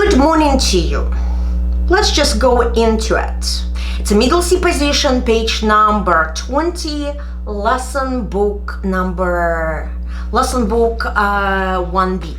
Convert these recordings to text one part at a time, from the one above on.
Good morning to you. Let's just go into it. It's a middle C position, page number 20, lesson book 1B.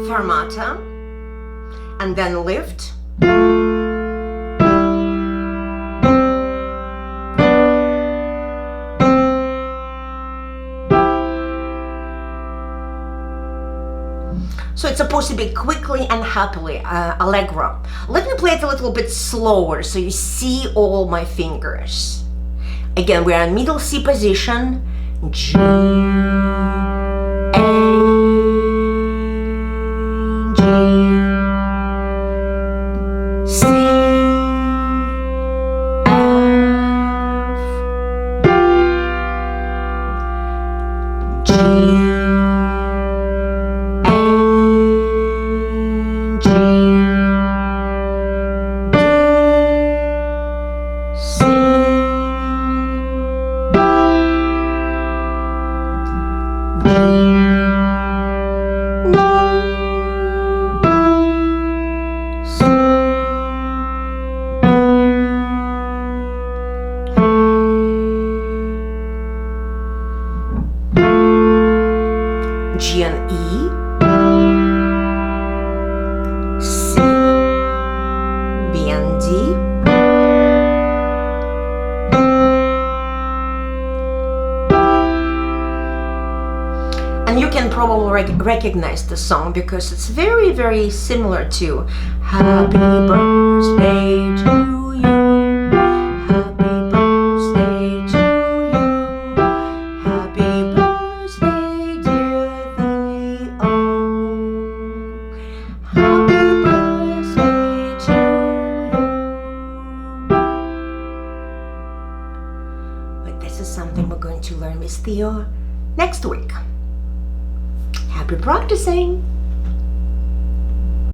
Fermata, and then lift. So it's supposed to be quickly and happily, allegro. Let me play it a little bit slower so you see all my fingers. Again, we are in middle C position. G, A, C, F, G, A, G, D, C, G and E, C, B and D, and you can probably recognize the song because it's very, very similar to Happy Birthday to you, Happy Birthday to you, Happy Birthday dear Theo, Happy Birthday to you. But this is something we're going to learn with Theo next week. Happy practicing!